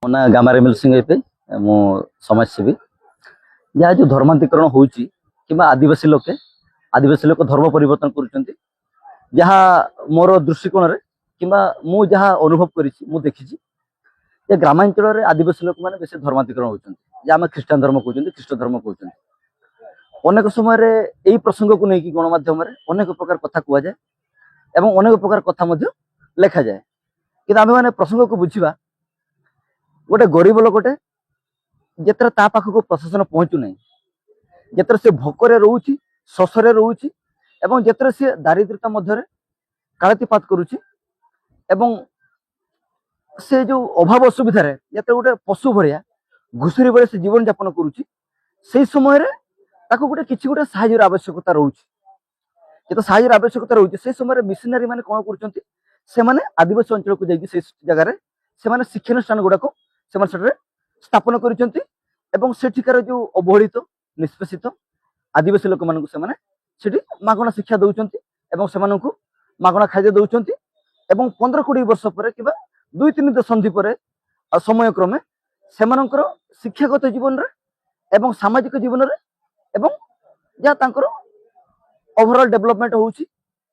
ମୋ ନାଁ ଗାମାରେ ମିଲ୍ ସିଂ ଏବେ ମୁଁ ସମାଜସେବୀ। ଯାହା ଯୋଉ ଧର୍ମାନ୍ତରୀକରଣ ହଉଛି କିମ୍ବା ଆଦିବାସୀ ଲୋକ ଧର୍ମ ପରିବର୍ତ୍ତନ କରୁଛନ୍ତି, ଯାହା ମୋର ଦୃଷ୍ଟିକୋଣରେ କିମ୍ବା ମୁଁ ଯାହା ଅନୁଭବ କରିଛି, ମୁଁ ଦେଖିଛି ଯେ ଗ୍ରାମାଞ୍ଚଳରେ ଆଦିବାସୀ ଲୋକମାନେ ବେଶୀ ଧର୍ମାନ୍ତରୀକରଣ ହଉଛନ୍ତି। ଯେ ଆମେ ଖ୍ରୀଷ୍ଟାନ ଧର୍ମ କହୁଛନ୍ତି, ଖ୍ରୀଷ୍ଟ ଧର୍ମ କହୁଛନ୍ତି। ଅନେକ ସମୟରେ ଏଇ ପ୍ରସଙ୍ଗକୁ ନେଇକି ଗଣମାଧ୍ୟମରେ ଅନେକ ପ୍ରକାର କଥା କୁହାଯାଏ ଏବଂ ଅନେକ ପ୍ରକାର କଥା ମଧ୍ୟ ଲେଖାଯାଏ। କିନ୍ତୁ ଆମେମାନେ ପ୍ରସଙ୍ଗକୁ ବୁଝିବା, ଗୋଟେ ଗରିବ ଲୋକଟେ ଯେତେବେଳେ ତା ପାଖକୁ ପ୍ରଶାସନ ପହଞ୍ଚୁନାହିଁ, ଯେତେବେଳେ ସେ ଭୋକରେ ରହୁଛି, ଶୋଷରେ ରହୁଛି ଏବଂ ଯେତେବେଳେ ସେ ଦାରିଦ୍ର୍ୟତା ମଧ୍ୟରେ କାଳାତିପାତ କରୁଛି ଏବଂ ସେ ଯୋଉ ଅଭାବ ଅସୁବିଧାରେ ଯେତେବେଳେ ଗୋଟେ ପଶୁ ଭଳିଆ ଘୁଷୁରି ଭଳିଆ ସେ ଜୀବନ ଯାପନ କରୁଛି, ସେଇ ସମୟରେ ତାକୁ କିଛି ଗୋଟେ ସାହାଯ୍ୟର ଆବଶ୍ୟକତା ରହୁଛି। ଯେତେ ସାହାଯ୍ୟର ଆବଶ୍ୟକତା ରହୁଛି, ସେଇ ସମୟରେ ମିଶନାରୀ ମାନେ କଣ କରୁଛନ୍ତି, ସେମାନେ ଆଦିବାସୀ ଅଞ୍ଚଳକୁ ଯାଇକି ସେଇ ଜାଗାରେ ସେମାନେ ଶିକ୍ଷାନୁଷ୍ଠାନ ଗୁଡାକ ସେମାନେ ସେଠାରେ ସ୍ଥାପନ କରିଛନ୍ତି ଏବଂ ସେଠିକାର ଯୋଉ ଅବହେଳିତ ନିଷ୍ପେଷିତ ଆଦିବାସୀ ଲୋକମାନଙ୍କୁ ସେମାନେ ସେଠି ମାଗଣା ଶିକ୍ଷା ଦଉଛନ୍ତି ଏବଂ ସେମାନଙ୍କୁ ମାଗଣା ଖାଦ୍ୟ ଦଉଛନ୍ତି ଏବଂ 15-20 ବର୍ଷ ପରେ କିମ୍ବା 2-3 ଦଶନ୍ଧି ପରେ ସମୟ କ୍ରମେ ସେମାନଙ୍କର ଶିକ୍ଷାଗତ ଜୀବନରେ ଏବଂ ସାମାଜିକ ଜୀବନରେ ଏବଂ ଯାହା ତାଙ୍କର ଓଭରঅଲ୍ ଡେଭଲପମେଣ୍ଟ ହଉଛି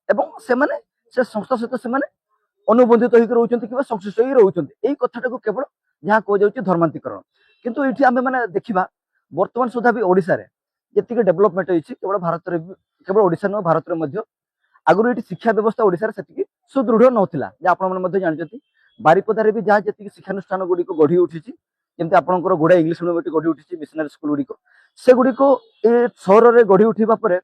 ଏବଂ ସେମାନେ ସେ ସଂସ୍ଥା ସହିତ ସେମାନେ ଅନୁବନ୍ଧିତ ହେଇକି ରହୁଛନ୍ତି କିମ୍ବା ସଂଶ୍ଳିଷ୍ଟ ହେଇକି ରହୁଛନ୍ତି। ଏଇ କଥାଟାକୁ କେବଳ ଯାହା କୁହାଯାଉଛି ଧର୍ମାନ୍ତରୀକରଣ। କିନ୍ତୁ ଏଇଠି ଆମେ ମାନେ ଦେଖିବା, ବର୍ତ୍ତମାନ ସୁଦ୍ଧା ବି ଓଡ଼ିଶାରେ ଯେତିକି ଡେଭଲପମେଣ୍ଟ ହେଇଛି, କେବଳ ଓଡ଼ିଶା ନୁହଁ, ଭାରତରେ ମଧ୍ୟ ଆଗରୁ ଏଠି ଶିକ୍ଷା ବ୍ୟବସ୍ଥା ଓଡ଼ିଶାରେ ସେତିକି ସୁଦୃଢ଼ ନଥିଲା। ଯେ ଆପଣମାନେ ମଧ୍ୟ ଜାଣିଛନ୍ତି, ବାରିପଦାରେ ବି ଯାହା ଯେତିକି ଶିକ୍ଷାନୁଷ୍ଠାନ ଗୁଡ଼ିକ ଗଢ଼ି ଉଠିଛି, ଯେମିତି ଆପଣଙ୍କର ଗୁଡ଼ା ଇଂଲିଶ ମିଡିୟମ ଗଢ଼ି ଉଠିଛି, ମିଶନାରୀ ସ୍କୁଲ ଗୁଡ଼ିକ, ସେଗୁଡ଼ିକ ଏ ସହରରେ ଗଢ଼ି ଉଠିବା ପରେ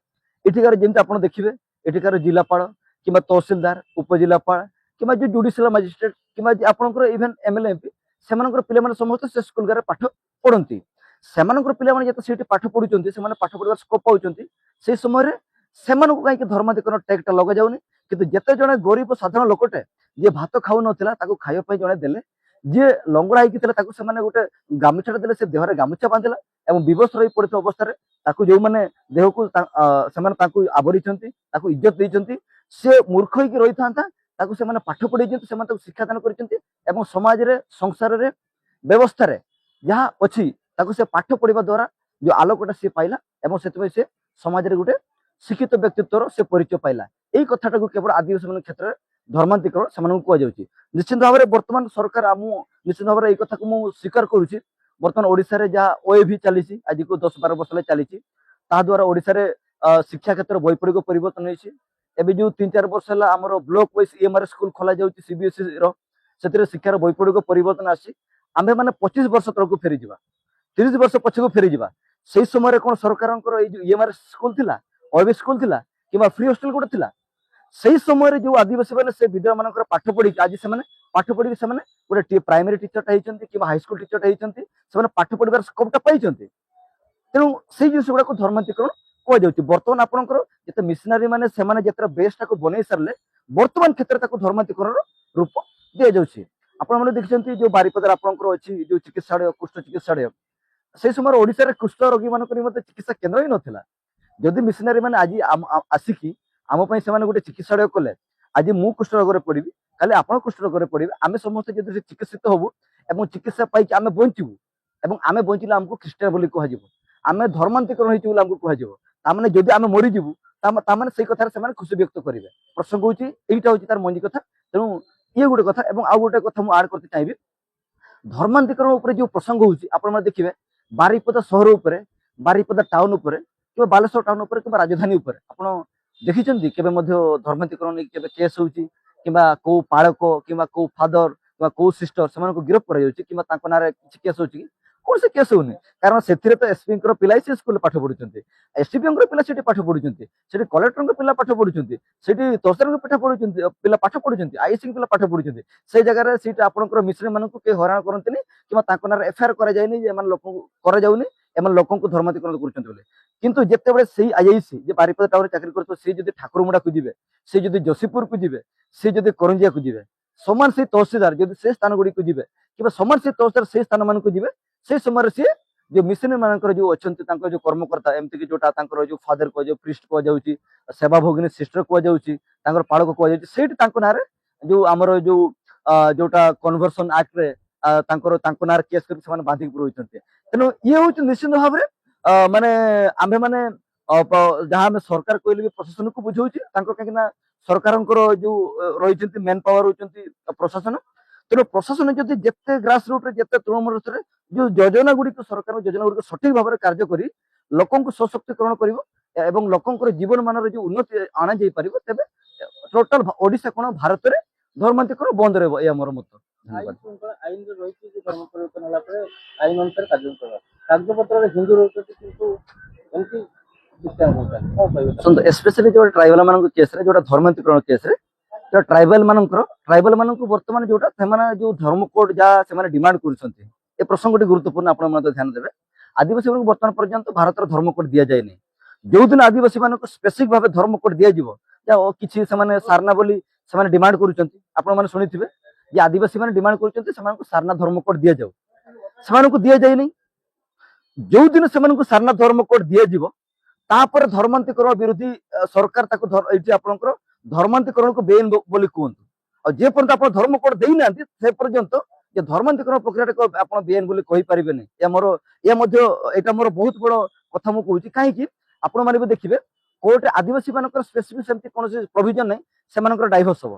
ଏଠିକାର ଯେମିତି ଆପଣ ଦେଖିବେ, ଏଠିକାର ଜିଲ୍ଲାପାଳ କିମ୍ବା ତହସିଲଦାର, ଉପଜିଲ୍ଲାପାଳ କିମ୍ବା ଯୋଉ ଜୁଡିସିଆଲ ମାଜିଷ୍ଟ୍ରେଟ କିମ୍ବା ଆପଣଙ୍କର ଇଭେନ୍ ଏମଏଲଏ ଏମପି, ସେମାନଙ୍କର ପିଲାମାନେ ସମସ୍ତେ ସେ ସ୍କୁଲରେ ପାଠ ପଢନ୍ତି। ସେମାନଙ୍କର ପିଲାମାନେ ଯେତେ ସେଇଠି ପାଠ ପଢୁଛନ୍ତି, ସେମାନେ ପାଠ ପଢିବାର ସ୍କୋପ ପାଉଛନ୍ତି, ସେଇ ସମୟରେ ସେମାନଙ୍କୁ କାହିଁକି ଧର୍ମାନ୍ତରୀକରଣ ଟେଗଟା ଲଗାଯାଉନି? କିନ୍ତୁ ଯେତେ ଜଣେ ଗରିବ ସାଧାରଣ ଲୋକଟେ ଯିଏ ଭାତ ଖାଉନଥିଲା, ତାକୁ ଖାଇବା ପାଇଁ ଜଣେ ଦେଲେ, ଯିଏ ଲଙ୍ଗଳା ହେଇକି ଥିଲା ତାକୁ ସେମାନେ ଗୋଟେ ଗାମୁଛାଟା ଦେଲେ, ସେ ଦେହରେ ଗାମୁଛା ବାନ୍ଧିଲା ଏବଂ ବିବଶ ରହି ପଡିଥିବା ଅବସ୍ଥାରେ ତାକୁ ଯୋଉମାନେ ଦେହକୁ ସେମାନେ ତାଙ୍କୁ ଆବରିଛନ୍ତି, ତାକୁ ଇଜ୍ଜତ ଦେଇଛନ୍ତି, ସେ ମୂର୍ଖ ହେଇକି ରହିଥାନ୍ତା, ତାକୁ ସେମାନେ ପାଠ ପଢେଇଛନ୍ତି, ସେମାନେ ତାକୁ ଶିକ୍ଷାଦାନ କରିଛନ୍ତି ଏବଂ ସମାଜରେ, ସଂସାରରେ, ବ୍ୟବସ୍ଥାରେ ଯାହା ଅଛି ତାକୁ ସେ ପାଠ ପଢିବା ଦ୍ୱାରା ଯୋଉ ଆଲୋକଟା ସେ ପାଇଲା ଏବଂ ସେଥିପାଇଁ ସେ ସମାଜରେ ଗୋଟେ ଶିକ୍ଷିତ ବ୍ୟକ୍ତିତ୍ୱର ସେ ପରିଚୟ ପାଇଲା। ଏଇ କଥାଟାକୁ କେବଳ ଆଦିବାସୀ ମାନଙ୍କ କ୍ଷେତ୍ରରେ ଧର୍ମାନ୍ତରୀକରଣ ସେମାନଙ୍କୁ କୁହାଯାଉଛି। ନିଶ୍ଚିତ ଭାବରେ ବର୍ତ୍ତମାନ ସରକାର ନିଶ୍ଚିତ ଭାବରେ ଏଇ କଥାକୁ ମୁଁ ସ୍ୱୀକାର କରୁଛି। ବର୍ତ୍ତମାନ ଓଡ଼ିଶାରେ ଯାହା ଓଏଭି ଚାଲିଛି, ଆଜିକୁ 10-12 ବର୍ଷ ହେଲା ଚାଲିଛି, ତାହା ଦ୍ୱାରା ଓଡ଼ିଶାରେ ଶିକ୍ଷା କ୍ଷେତ୍ର ବୈପ୍ଳବିକ ପରିବର୍ତ୍ତନ ହେଇଛି। ଏବେ ଯୋଉ 3-4 ବର୍ଷ ହେଲା ଆମର ବ୍ଲକ ୱାଇଜ ଇଏମଆର ସ୍କୁଲ ଖୋଲା ଯାଉଛି ସିବିଏସଇ ର, ସେଥିରେ ଶିକ୍ଷାର ବୈପ୍ଳବିକ ପରିବର୍ତ୍ତନ ଆସିଛି। ଆମେ ମାନେ 25 ବର୍ଷ ତଳକୁ ଫେରିଯିବା, 30 ବର୍ଷ ପଛକୁ ଫେରିଯିବା। ସେଇ ସମୟରେ କଣ ସରକାରଙ୍କର ଏଇ ଯୋଉ ଇଏମଆର ସ୍କୁଲ ଥିଲା, ଓଏଭି ସ୍କୁଲ ଥିଲା କିମ୍ବା ଫ୍ରି ହଷ୍ଟେଲ ଗୋଟେ ଥିଲା? ସେଇ ସମୟରେ ଯୋଉ ଆଦିବାସୀ ମାନେ ସେ ବିଦ୍ୟା ମାନଙ୍କର ପାଠ ପଢିକି ଆଜି ସେମାନେ ପାଠ ପଢିକି ସେମାନେ ଗୋଟେ ପ୍ରାଇମେରୀ ଟିଚରଟା ହେଇଛନ୍ତି କିମ୍ବା ହାଇସ୍କୁଲ ଟିଚରଟା ହେଇଛନ୍ତି, ସେମାନେ ପାଠ ପଢିବାର ସ୍କୋପଟା ପାଇଛନ୍ତି। ତେଣୁ ସେଇ ଜିନିଷ ଗୁଡାକୁ ଧର୍ମାନ୍ତରୀକରଣ କୁହାଯାଉଛି। ବର୍ତ୍ତମାନ ଆପଣଙ୍କର ଯେତେ ମିଶନାରୀ ମାନେ ସେମାନେ ଯେତେ ବେସଟାକୁ ବନେଇ ସାରିଲେ, ବର୍ତ୍ତମାନ କ୍ଷେତ୍ରରେ ତାକୁ ଧର୍ମାନ୍ତରୀକରଣର ରୂପ ଦିଆଯାଉଛି। ଆପଣମାନେ ଦେଖିଛନ୍ତି ଯୋଉ ବାରିପଦାରେ ଆପଣଙ୍କର ଅଛି ଯୋଉ ଚିକିତ୍ସାଳୟ, କୁଷ୍ଠ ଚିକିତ୍ସାଳୟ, ସେଇ ସମୟରେ ଓଡ଼ିଶାରେ କୁଷ୍ଠ ରୋଗୀ ମାନଙ୍କ ନିମନ୍ତେ ଚିକିତ୍ସା କେନ୍ଦ୍ର ହିଁ ନଥିଲା। ଯଦି ମିଶନାରୀ ମାନେ ଆଜି ଆସିକି ଆମ ପାଇଁ ସେମାନେ ଗୋଟେ ଚିକିତ୍ସାଳୟ କଲେ, ଆଜି ମୁଁ କୁଷ୍ଠ ରୋଗରେ ପଡିବି, କାଲି ଆପଣ କୁଷ୍ଠ ରୋଗରେ ପଡିବେ, ଆମେ ସମସ୍ତେ ଯଦି ଚିକିତ୍ସିତ ହବୁ ଏବଂ ଚିକିତ୍ସା ପାଇକି ଆମେ ବଞ୍ଚିବୁ ଏବଂ ଆମେ ବଞ୍ଚିଲେ ଆମକୁ ଖ୍ରୀଷ୍ଟିଆନ ବୋଲି କୁହାଯିବ, ଆମେ ଧର୍ମାନ୍ତରୀକରଣ ହେଇଛୁ ବୋଲି ଆମକୁ କୁହାଯିବ। ତାମାନେ ଯଦି ଆମେ ମରିଯିବୁ, ତାମାନେ ସେଇ କଥାରେ ସେମାନେ ଖୁସି ବ୍ୟକ୍ତ କରିବେ। ପ୍ରସଙ୍ଗ ହଉଛି ଏଇଟା, ହଉଛି ତାର ମଞ୍ଜି କଥା। ତେଣୁ ଇଏ ଗୋଟେ କଥା ଏବଂ ଆଉ ଗୋଟେ କଥା ମୁଁ ଆଡ୍ କରତେ ଚାହିଁବି, ଧର୍ମାନ୍ତରୀକରଣ ଉପରେ ଯୋଉ ପ୍ରସଙ୍ଗ ହଉଛି, ଆପଣମାନେ ଦେଖିବେ ବାରିପଦା ସହର ଉପରେ, ବାରିପଦା ଟାଉନ ଉପରେ କିମ୍ବା ବାଲେଶ୍ୱର ଟାଉନ ଉପରେ କିମ୍ବା ରାଜଧାନୀ ଉପରେ ଆପଣ ଦେଖିଛନ୍ତି କେବେ ମଧ୍ୟ ଧର୍ମାନ୍ତରୀକରଣ ନେଇକି କେବେ କେସ୍ ହଉଛି କିମ୍ବା କୋଉ ପାଳକ କିମ୍ବା କୋଉ ଫାଦର କିମ୍ବା କୋଉ ସିଷ୍ଟର ସେମାନଙ୍କୁ ଗିରଫ କରାଯାଉଛି କିମ୍ବା ତାଙ୍କ ନାଁରେ କିଛି କେସ୍ ହଉଛି କି? କୌଣସି କେସ୍ ହଉନି, କାରଣ ସେଥିରେ ତ ଏସପିଙ୍କର ପିଲା ସେ ସ୍କୁଲରେ ପାଠ ପଢୁଛନ୍ତି, ଏସଡିପିଓଙ୍କର ପିଲା ସେଠି ପାଠ ପଢୁଛନ୍ତି, ସେଠି କଲେକ୍ଟରଙ୍କ ପିଲା ପାଠ ପଢୁଛନ୍ତି, ସେଠି ତହସିଲଙ୍କ ପିଲା ପାଠ ପଢୁଛନ୍ତି, ଆଇଏସି ପିଲା ପାଠ ପଢୁଛନ୍ତି। ସେଇ ଜାଗାରେ ସେଇଟା ଆପଣଙ୍କର ମିଶ୍ର ମାନଙ୍କୁ କେହି ହଇରାଣ କରନ୍ତିନି କିମ୍ବା ତାଙ୍କ ନାଁରେ ଏଫଆଇଆର କରାଯାଏନି ଯେ ଏମାନେ ଲୋକଙ୍କୁ କରାଯାଉନି, ଏମାନେ ଲୋକଙ୍କୁ ଧର୍ମାନ୍ତରୀକରଣ କରୁଛନ୍ତି ବୋଲି। କିନ୍ତୁ ଯେତେବେଳେ ସେଇ ଆଇଆଇସି ଯେ ବାରିପଦା ଟାଉନରେ ଚାକିରି କରୁଥିବ, ସେ ଯଦି ଠାକୁରମୁଡାକୁ ଯିବେ, ସେ ଯଦି ଯଶୀପୁରକୁ ଯିବେ, ସେ ଯଦି କରଞ୍ଜିଆକୁ ଯିବେ, ସମାନ ସେଇ ତହସିଲଦାର ଯଦି ସେ ସ୍ଥାନ ଗୁଡିକୁ ଯିବେ କିମ୍ବା ସମାନ ସେଇ ତହସିଲଦାର ସେଇ ସ୍ଥାନ ମାନଙ୍କୁ ଯିବେ, ସେଇ ସମୟରେ ସିଏ ଯୋଉ ମିଶନାରୀ ମାନଙ୍କର ଯୋଉ ଅଛନ୍ତି ତାଙ୍କର ଯୋଉ କର୍ମକର୍ତ୍ତା, ଏମିତିକି ଯୋଉଟା ତାଙ୍କର ଯୋଉ ଫାଦର କୁହାଯାଉ, ପ୍ରିଷ୍ଟ କୁହାଯାଉଛି, ସେବା ଭଗିନୀ ସିଷ୍ଟର କୁହାଯାଉଛି, ତାଙ୍କର ପାଳକ କୁହାଯାଉଛି, ସେଇଠି ତାଙ୍କ ନାଁରେ ଯୋଉ ଆମର ଯୋଉଟା କନଭର୍ସନ ଆକ୍ଟରେ ତାଙ୍କ ନାଁରେ କେସ୍ କରି ସେମାନେ ବାନ୍ଧିକି ରହୁଛନ୍ତି। ତେଣୁ ଇଏ ହଉଛି ନିଶ୍ଚିନ୍ତ ଭାବରେ ମାନେ ଆମ୍ଭେ ମାନେ ଯାହା ଆମେ ସରକାର କହିଲେ ବି ପ୍ରଶାସନକୁ ବୁଝାଉଛି ତାଙ୍କ କାହିଁକି ନା ସରକାରଙ୍କର ଯୋଉ ରହିଛନ୍ତି ମେନ୍ ପାୱାର ହଉଛନ୍ତି ପ୍ରଶାସନ। ତେଣୁ ପ୍ରଶାସନ ଯଦି ଯେତେ ଗ୍ରାସ ରୁଟ୍ ରେ ଯେତେ ତୃଣମୂଳ ସ୍ତରରେ ଯୋଉ ଯୋଜନା ଗୁଡ଼ିକ ସରକାର ଯୋଜନା ଗୁଡ଼ିକ ସଠିକ ଭାବରେ କାର୍ଯ୍ୟ କରି ଲୋକଙ୍କୁ ସଶକ୍ତିକରଣ କରିବ ଏବଂ ଲୋକଙ୍କର ଜୀବନ ମାନର ଯୋଉ ଉନ୍ନତି ଅଣାଯାଇ ପାରିବ ତେବେ ଟୋଟାଲ ଓଡିଶା କଣ ଭାରତରେ ଧର୍ମାନ୍ତରୀକରଣ ବନ୍ଦ ରହିବ ଏହା ମୋର ମତ। ଆଇନରେ ରହିଛି ଯେ ଧର୍ମ ପରିବର୍ତ୍ତନ ହେଲା ପରେ ଆଇନ ଅନୁସାରେ କାର୍ଯ୍ୟ କାଗଜପତ୍ରରେ ହିନ୍ଦୁ ରହୁଛନ୍ତି କିନ୍ତୁ ଏମିତି ସ୍ପେଶାଲି ଯୋଉ ଟ୍ରାଇବାଲ ମାନଙ୍କ କେସରେ ଯୋଉଟା ଧର୍ମାନ୍ତରୀକରଣ କେସରେ ଟ୍ରାଇବାଲ ମାନଙ୍କୁ ବର୍ତ୍ତମାନ ଯୋଉଟା ସେମାନେ ଯୋଉ ଧର୍ମ କୋଡ ଯାହା ସେମାନେ ଡିମାଣ୍ଡ କରୁଛନ୍ତି ଏ ପ୍ରସଙ୍ଗଟି ଗୁରୁତ୍ୱପୂର୍ଣ୍ଣ ଆପଣ ମଧ୍ୟ ଧ୍ୟାନ ଦେବେ। ଆଦିବାସୀ ମାନଙ୍କୁ ବର୍ତ୍ତମାନ ପର୍ଯ୍ୟନ୍ତ ଭାରତର ଧର୍ମ କୋଡ ଦିଆଯାଇନି। ଯୋଉଦିନ ଆଦିବାସୀ ମାନଙ୍କୁ ସ୍ପେସିଫିକ ଭାବେ ଧର୍ମ କୋଡ ଦିଆଯିବ କିଛି ସେମାନେ ସାରନା ବୋଲି ସେମାନେ ଡିମାଣ୍ଡ କରୁଛନ୍ତି ଆପଣ ମାନେ ଶୁଣିଥିବେ ଯେ ଆଦିବାସୀ ମାନେ ଡିମାଣ୍ଡ କରୁଛନ୍ତି ସେମାନଙ୍କୁ ସାରନା ଧର୍ମ କୋଡ ଦିଆଯାଉ ସେମାନଙ୍କୁ ଦିଆଯାଇନି। ଯୋଉଦିନ ସେମାନଙ୍କୁ ସାରନା ଧର୍ମ କୋଡ ଦିଆଯିବ ତାପରେ ଧର୍ମାନ୍ତରୀକରଣ ବିରୋଧୀ ସରକାର ତାକୁ ଏଇଠି ଆପଣଙ୍କର ଧର୍ମାନ୍ତରୀକରଣକୁ ବେଆଇନ ବୋଲି କୁହନ୍ତୁ ଆଉ ଯେ ପର୍ଯ୍ୟନ୍ତ ଆପଣ ଧର୍ମ କୋଡ ଦେଇନାହାନ୍ତି ସେ ପର୍ଯ୍ୟନ୍ତ ଯେ ଧର୍ମାନ୍ତରୀକରଣ ପ୍ରକ୍ରିୟାଟାକୁ ଆପଣ ବେଆଇନ ବୋଲି କହିପାରିବେନି। ଏଇଟା ମୋର ବହୁତ ବଡ କଥା ମୁଁ କହୁଛି କାହିଁକି ଆପଣ ମାନେ ବି ଦେଖିବେ କୋର୍ଟରେ ଆଦିବାସୀ ମାନଙ୍କର ସ୍ପେସିଫିକ ସେମିତି କୌଣସି ପ୍ରୋଭିଜନ ନାହିଁ ସେମାନଙ୍କର ଡାଇଭର୍ସ ହବ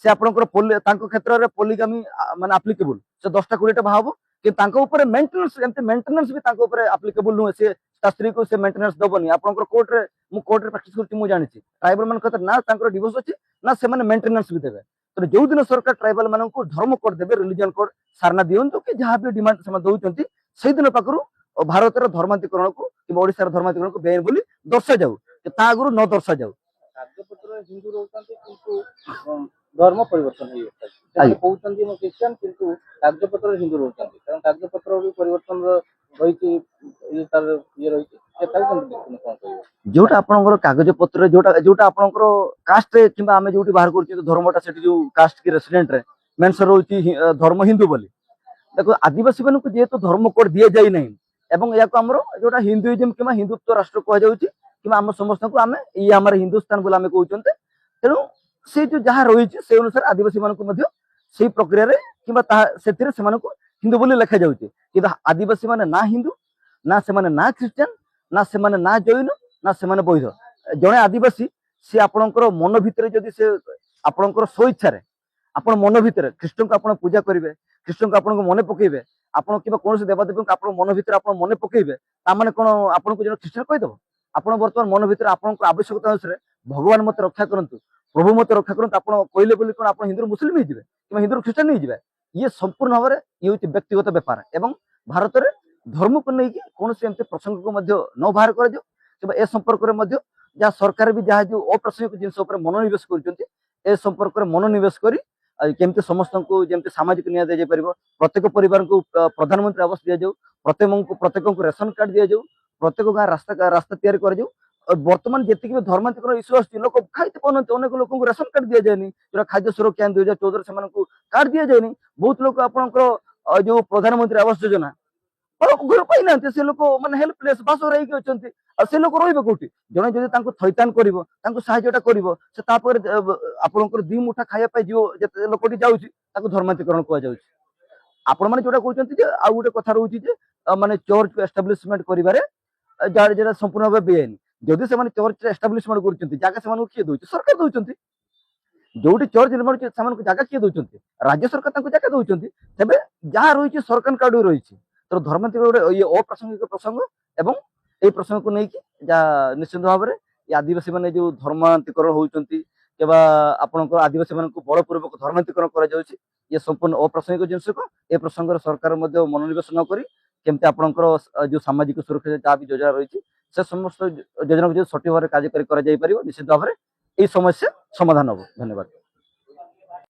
ସେ ଆପଣଙ୍କର ତାଙ୍କ କ୍ଷେତ୍ରରେ ପୋଲିଗାମୀ ମାନେ ଆପ୍ଲିକେବୁଲ ସେ 10ଟା 20ଟା ବାହା ହବ କିନ୍ତୁ ତାଙ୍କ ଉପରେ ମେଣ୍ଟେନାନ୍ସ ବି ତାଙ୍କ ଉପରେ ଆପ୍ଲିକେବୁଲ ନୁହେଁ ସେ ତା ସ୍ତ୍ରୀକୁ ସେ ମେଣ୍ଟେନାନ୍ସ ଦବନି ଆପଣଙ୍କର କୋର୍ଟରେ ପ୍ରାକ୍ଟିସ କରୁଛି ମୁଁ ଜାଣିଛି ଟ୍ରାଇବାଲ ମାନଙ୍କ କ୍ଷେତ୍ରରେ ନା ତାଙ୍କର ଡିଭୋର୍ସ ଅଛି ନା ସେମାନେ ମେଣ୍ଟେନାନ୍ସ ବି ଦେବେ। ତେଣୁ ଯୋଉଦିନ ସରକାର ଟ୍ରାଇବାଲ ମାନଙ୍କୁ ଧର୍ମ କୋଡ ଦେବେ ରିଲିଜିଅନ କୋଡ ସାରନା ଦିଅନ୍ତୁ କି ଯାହା ବି ଡିମାଣ୍ଡ ସେମାନେ ଦଉଛନ୍ତି ସେଇଦିନ ପାଖରୁ ଭାରତର ଧର୍ମାନ୍ତରୀକରଣକୁ କିମ୍ବା ଓଡିଶାର ଧର୍ମାନ୍ତରୀକରଣକୁ ବେଆଇନ ବୋଲି ଦର୍ଶାଯାଉ ତା ଆଗରୁ ନ ଦର୍ଶାଯାଉ। କାଗଜପତ୍ରରେ ହିନ୍ଦୁ ରହୁଛନ୍ତି କିନ୍ତୁ ଧର୍ମ ପରିବର୍ତ୍ତନ ହେଇଯାଉଛି କହୁଛନ୍ତି ମୁଁ ଖ୍ରୀଷ୍ଟିଆନ କିନ୍ତୁ କାଗଜପତ୍ରରେ ହିନ୍ଦୁ ରହୁଛନ୍ତି କାରଣ କାଗଜପତ୍ର ବି ପରିବର୍ତ୍ତନ ରହିଛି ରହିଛି ଯୋଉଟା ଆପଣଙ୍କର କାଗଜ ପତ୍ରରେ ଯୋଉଟା ଆପଣଙ୍କର କାଷ୍ଟରେ କିମ୍ବା ଆମେ ଯୋଉଠି ବାହାର କରୁଛୁ ଧର୍ମଟା ସେଠି ଯୋଉ କାଷ୍ଟ କି ରେସିଡେଣ୍ଟରେ ମେନସନ ରହୁଛି ଧର୍ମ ହିନ୍ଦୁ ବୋଲି ଦେଖୁ ଆଦିବାସୀ ମାନଙ୍କୁ ଯେହେତୁ ଧର୍ମ କୋଡ ଦିଆଯାଇ ନାହିଁ ଏବଂ ଏହାକୁ ଆମର ଯୋଉଟା ହିନ୍ଦୁଇଜମ କିମ୍ବା ହିନ୍ଦୁତ୍ୱ ରାଷ୍ଟ୍ର କୁହାଯାଉଛି କିମ୍ବା ଆମ ସମସ୍ତଙ୍କୁ ଆମେ ଇଏ ଆମର ହିନ୍ଦୁସ୍ତାନ ବୋଲି ଆମେ କହୁଛନ୍ତି। ତେଣୁ ସେ ଯୋଉ ଯାହା ରହିଛି ସେ ଅନୁସାରେ ଆଦିବାସୀ ମାନଙ୍କୁ ମଧ୍ୟ ସେଇ ପ୍ରକ୍ରିୟାରେ କିମ୍ବା ତାହା ସେଥିରେ ସେମାନଙ୍କୁ ହିନ୍ଦୁ ବୋଲି ଲେଖାଯାଉଛି କିନ୍ତୁ ଆଦିବାସୀ ମାନେ ନା ହିନ୍ଦୁ ନା ସେମାନେ ନା ଖ୍ରୀଷ୍ଟିଆନ ନା ସେମାନେ ନା ଜୈନ ନା ସେମାନେ ବୈଧ ଜଣେ ଆଦିବାସୀ ସେ ଆପଣଙ୍କର ମନ ଭିତରେ ଯଦି ସେ ଆପଣଙ୍କର ସ୍ୱଇଚ୍ଛାରେ ଆପଣ ମନ ଭିତରେ ଖ୍ରୀଷ୍ଟଙ୍କୁ ଆପଣ ପୂଜା କରିବେ ଖ୍ରୀଷ୍ଟଙ୍କୁ ଆପଣଙ୍କୁ ମନେ ପକେଇବେ ଆପଣ କିମ୍ବା କୌଣସି ଦେବାଦେବୀଙ୍କୁ ଆପଣ ମନ ଭିତରେ ଆପଣ ମନେ ପକେଇବେ ତାମାନେ କଣ ଆପଣଙ୍କୁ ଜଣେ ଖ୍ରୀଷ୍ଟିଆନ କହିଦେବ ଆପଣ ବର୍ତ୍ତମାନ ମନ ଭିତରେ ଆପଣଙ୍କ ଆବଶ୍ୟକତା ଅନୁସାରେ ଭଗବାନ ମତେ ରକ୍ଷା କରନ୍ତୁ ପ୍ରଭୁ ମତେ ରକ୍ଷା କରନ୍ତୁ ଆପଣ କହିଲେ ବୋଲି କଣ ଆପଣ ହିନ୍ଦୁରୁ ମୁସଲିମ ହେଇଯିବେ କିମ୍ବା ହିନ୍ଦୁରୁ ଖ୍ରୀଷ୍ଟିଆନ ହେଇଯିବେ ଇଏ ସମ୍ପୂର୍ଣ୍ଣ ଭାବରେ ଇଏ ହେଉଛି ବ୍ୟକ୍ତିଗତ ବେପାର ଏବଂ ଭାରତରେ ଧର୍ମକୁ ନେଇକି କୌଣସି ଏମିତି ପ୍ରସଙ୍ଗକୁ ମଧ୍ୟ ନ ବାହାର କରାଯାଉ କିମ୍ବା ଏ ସମ୍ପର୍କରେ ମଧ୍ୟ ଯାହା ସରକାର ବି ଯାହା ଯୋଉ ଅପ୍ରାସଙ୍ଗିକ ଜିନିଷ ଉପରେ ମନୋନିବେଶ କରୁଛନ୍ତି ଏ ସମ୍ପର୍କରେ ମନୋନିବେଶ କରି କେମିତି ସମସ୍ତଙ୍କୁ ଯେମିତି ସାମାଜିକ ନ୍ୟାୟ ଦିଆଯାଇପାରିବ ପ୍ରତ୍ୟେକ ପରିବାରଙ୍କୁ ପ୍ରଧାନମନ୍ତ୍ରୀ ଆବାସ ଦିଆଯାଉ ପ୍ରତ୍ୟେକଙ୍କୁ ରେସନ କାର୍ଡ ଦିଆଯାଉ ପ୍ରତ୍ୟେକ ଗାଁ ରାସ୍ତା ତିଆରି କରାଯାଉ ବର୍ତ୍ତମାନ ଯେତିକି ବି ଧର୍ମାନ୍ତରୀକରଣ ଇସ୍ୟୁ ଆସୁଛି ଲୋକ ଖାଇତେ ପାଉନାହାନ୍ତି ଅନେକ ଲୋକଙ୍କୁ ରେସନ କାର୍ଡ ଦିଆଯାଏନି ଯୋଉଟା ଖାଦ୍ୟ ସୁରକ୍ଷା 2014 ସେମାନଙ୍କୁ କାର୍ଡ ଦିଆଯାଏନି ବହୁତ ଲୋକ ଆପଣଙ୍କର ଯୋଉ ପ୍ରଧାନମନ୍ତ୍ରୀ ଆବାସ ଯୋଜନା ଘର ପାଇନାହାନ୍ତି ସେ ଲୋକ ମାନେ ହେଲ୍ପଲେସ୍ ବାସରେ ହେଇକି ଅଛନ୍ତି ଆଉ ସେ ଲୋକ ରହିବେ କୋଉଠି ଜଣେ ଯଦି ତାଙ୍କୁ ଥଇଥାନ କରିବ ତାଙ୍କୁ ସାହାଯ୍ୟଟା କରିବ ସେ ତାପରେ ଆପଣଙ୍କର 2 ମୁଠା ଖାଇବା ପାଇଁ ଯୋଉ ଯେତେ ଲୋକଟି ଯାଉଛି ତାକୁ ଧର୍ମାନ୍ତରୀକରଣ କୁହାଯାଉଛି। ଆପଣ ମାନେ ଯୋଉଟା କହୁଛନ୍ତି ଯେ ଆଉ ଗୋଟେ କଥା ରହୁଛି ଯେ ମାନେ ଚର୍ଚ୍ଚ ଏଷ୍ଟାବ୍ଲିଶମେଣ୍ଟ କରିବାରେ ଯେଟା ସମ୍ପୂର୍ଣ୍ଣ ଭାବେ ବେଆଇନ ଯଦି ସେମାନେ ଚର୍ଚ୍ଚ ଏଷ୍ଟାବ୍ଲିଶମେଣ୍ଟ କରୁଛନ୍ତି ଜାଗା ସେମାନଙ୍କୁ କିଏ ଦଉଛି ସରକାର ଦଉଛନ୍ତି ଯୋଉଠି ଚର୍ଚ୍ଚ ନିର୍ମାଣ ସେମାନଙ୍କୁ ଜାଗା କିଏ ଦଉଛନ୍ତି ରାଜ୍ୟ ସରକାର ତାଙ୍କୁ ଜାଗା ଦଉଛନ୍ତି ତେବେ ଯାହା ରହିଛି ସରକାରଙ୍କ ଆଡୁ ରହିଛି ତେଣୁ ଧର୍ମାନ୍ତରୀକରଣ ଗୋଟେ ଇଏ ଅପ୍ରାସଙ୍ଗିକ ପ୍ରସଙ୍ଗ ଏବଂ ଏଇ ପ୍ରସଙ୍ଗକୁ ନେଇକି ଯାହା ନିଶ୍ଚିତ ଭାବରେ ଆଦିବାସୀ ମାନେ ଯୋଉ ଧର୍ମାନ୍ତରୀକରଣ ହଉଛନ୍ତି କିମ୍ବା ଆପଣଙ୍କ ଆଦିବାସୀ ମାନଙ୍କୁ ବଳପୂର୍ବକ ଧର୍ମାନ୍ତରୀକରଣ କରାଯାଉଛି ଇଏ ସମ୍ପୂର୍ଣ୍ଣ ଅପ୍ରାସଙ୍ଗିକ ଜିନିଷକୁ ଏ ପ୍ରସଙ୍ଗରେ ସରକାର ମଧ୍ୟ ମନୋନିବେଶ ନ କରି କେମିତି ଆପଣଙ୍କର ଯୋଉ ସାମାଜିକ ସୁରକ୍ଷା ଯାହା ବି ଯୋଜନା ରହିଛି ସେ ସମସ୍ତ ଯୋଜନାକୁ ଯଦି ସଠିକ ଭାବରେ କାର୍ଯ୍ୟକାରୀ କରାଯାଇପାରିବ ନିଶ୍ଚିତ ଭାବରେ এই সমস্যা সমাধান হবে। ধন্যবাদ।